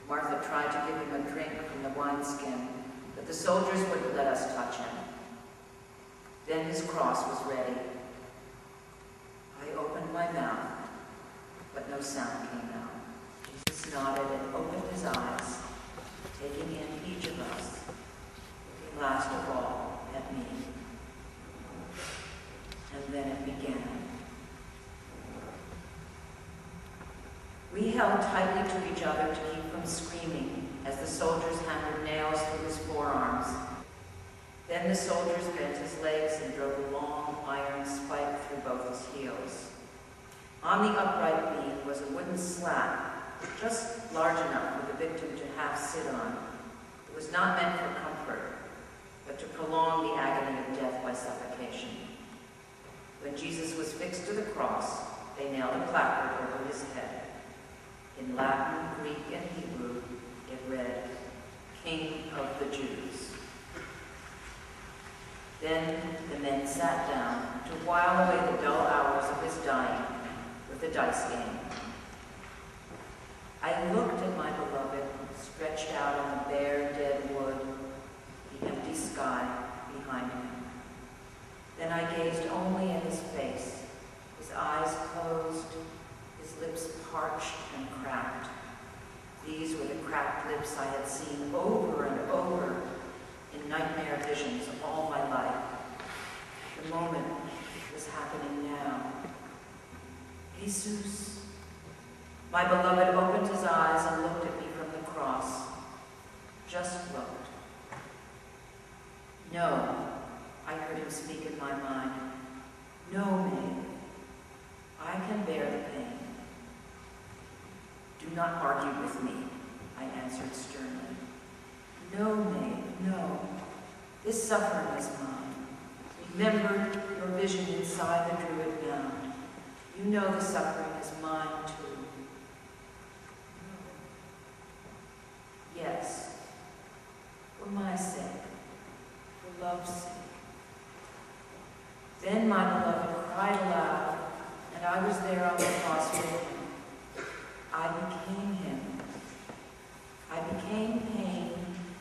Martha tried to give him a drink from the wineskin, but the soldiers wouldn't let us touch him. Then his cross was ready. I opened my mouth, but no sound came out. Jesus nodded and opened his eyes, taking in each of us, looking last of all at me. And then it began. We held tightly to each other to keep from screaming as the soldiers hammered nails through his forearms. Then the soldiers bent his legs and drove a long iron spike through both his heels. On the upright beam was a wooden slat, just large enough for the victim to half sit on. It was not meant for comfort, but to prolong the agony of death by suffocation. When Jesus was fixed to the cross, they nailed a placard over his head. In Latin, Greek, and Hebrew, it read, King of the Jews. Then the men sat down to while away the dull hours of his dying with a dice game. I looked at my beloved, stretched out on the bare, dead wood, the empty sky behind him. Then I gazed only at his face, his eyes closed, his lips parched and cracked. These were the cracked lips I had seen over and over in nightmare visions all my life. The moment was happening now. Jesus. My beloved opened his eyes and looked at me from the cross. Just looked. No, I heard him speak in my mind. No, Maeve. I can bear the pain. Do not argue with me, I answered sternly. No, Maeve, no. This suffering is mine. Remember your vision inside the Druid mound. You know the suffering is mine too. Yes, for my sake, for love's sake. Then my beloved cried aloud, and I was there on the cross with him. I became him. I became pain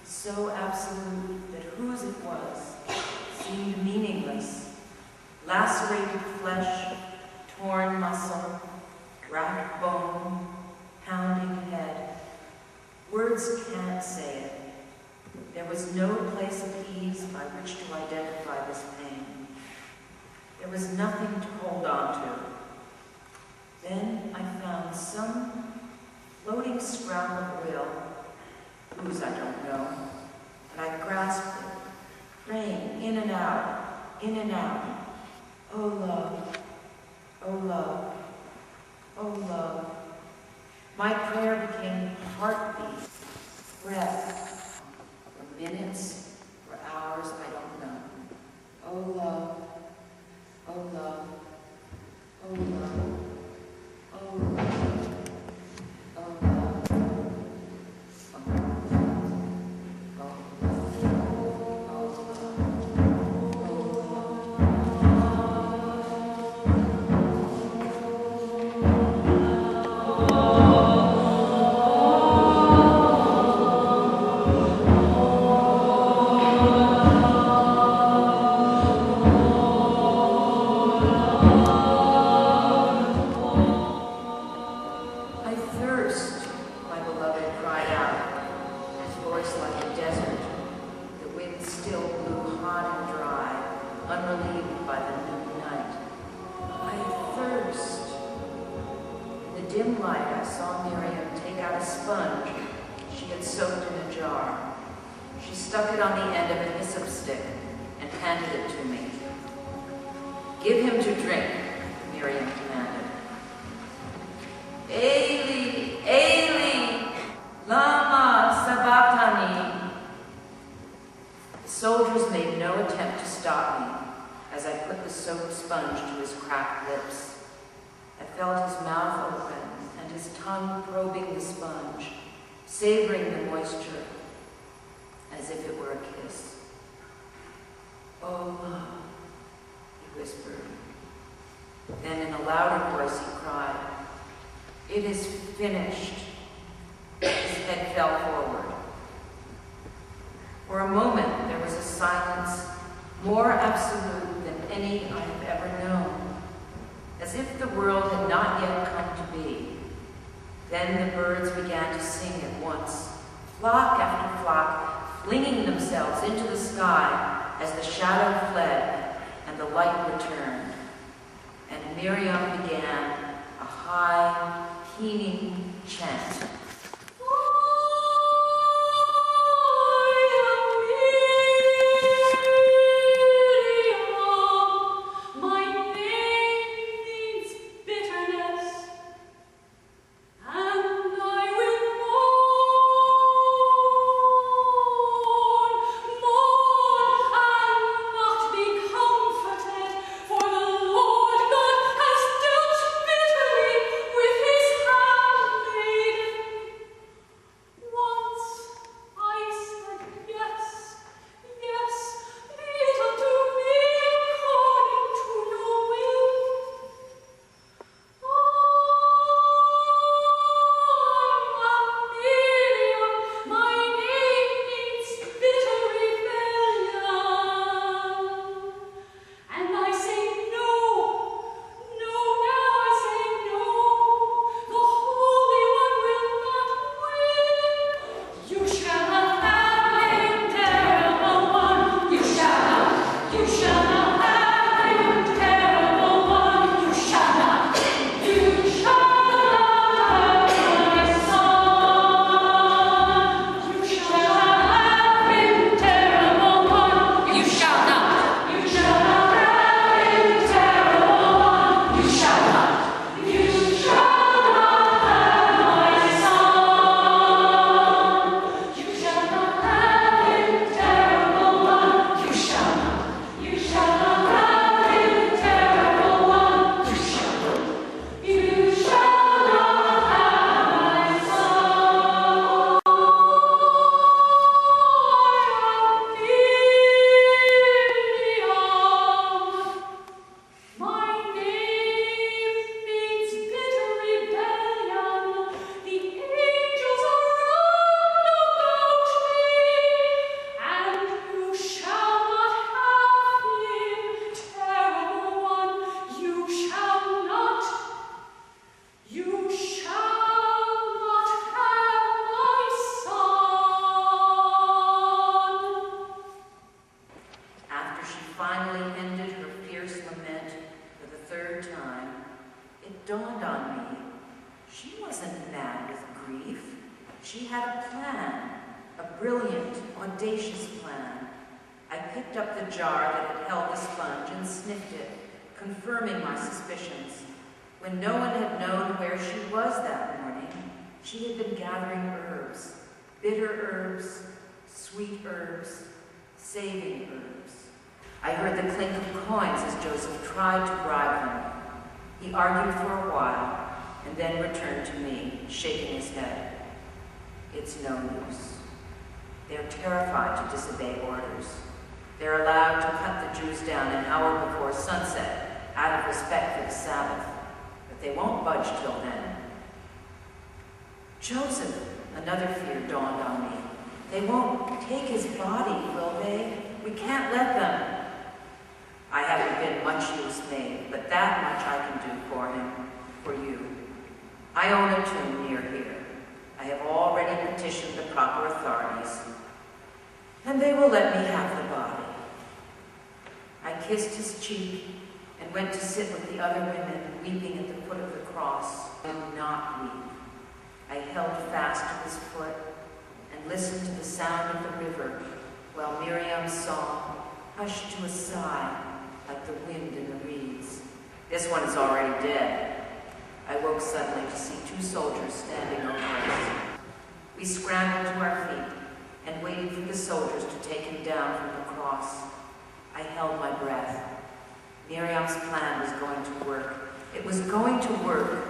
so absolute that whose it was seemed meaningless. Lacerated flesh, torn muscle, racked bone, pounding head. Words can't say it. There was no place of ease by which to identify this pain. There was nothing to hold on to. Then I found some floating scrap of will, whose I don't know, and I grasped it, praying in and out, in and out. Oh love, oh love, oh love. My prayer became heartbeat, breath, for minutes, for hours, I don't know. Oh love, oh love, oh love. Oh, love. Oh, love. Oh, savoring the moisture as if it were a kiss. Oh, love, he whispered. Then in a louder voice he cried, it is finished. His head fell forward. For a moment, there was a silence more absolute than any I have ever known, as if the world had not yet come to be. Then the birds began to sing at once, flock after flock, flinging themselves into the sky as the shadow fled and the light returned. And Miriam began a high, keening chant. Dawned on me, she wasn't mad with grief. She had a plan, a brilliant, audacious plan. I picked up the jar that had held the sponge and sniffed it, confirming my suspicions. When no one had known where she was that morning, she had been gathering herbs, bitter herbs, sweet herbs, saving herbs. I heard the clink of coins as Joseph tried to bribe him. He argued for a while, and then returned to me, shaking his head. It's no use. They're terrified to disobey orders. They're allowed to cut the Jews down an hour before sunset, out of respect for the Sabbath, but they won't budge till then. Joseph, another fear dawned on me. They won't take his body, will they? We can't let them. I haven't been much use made, but that much I can do for him, for you. I own a tomb near here. I have already petitioned the proper authorities, and they will let me have the body. I kissed his cheek and went to sit with the other women weeping at the foot of the cross. I did not weep. I held fast to his foot and listened to the sound of the river while Miriam's song hushed to a sigh like the wind in the reeds. This one is already dead. I woke suddenly to see two soldiers standing over us. We scrambled to our feet and waited for the soldiers to take him down from the cross. I held my breath. Miriam's plan was going to work. It was going to work.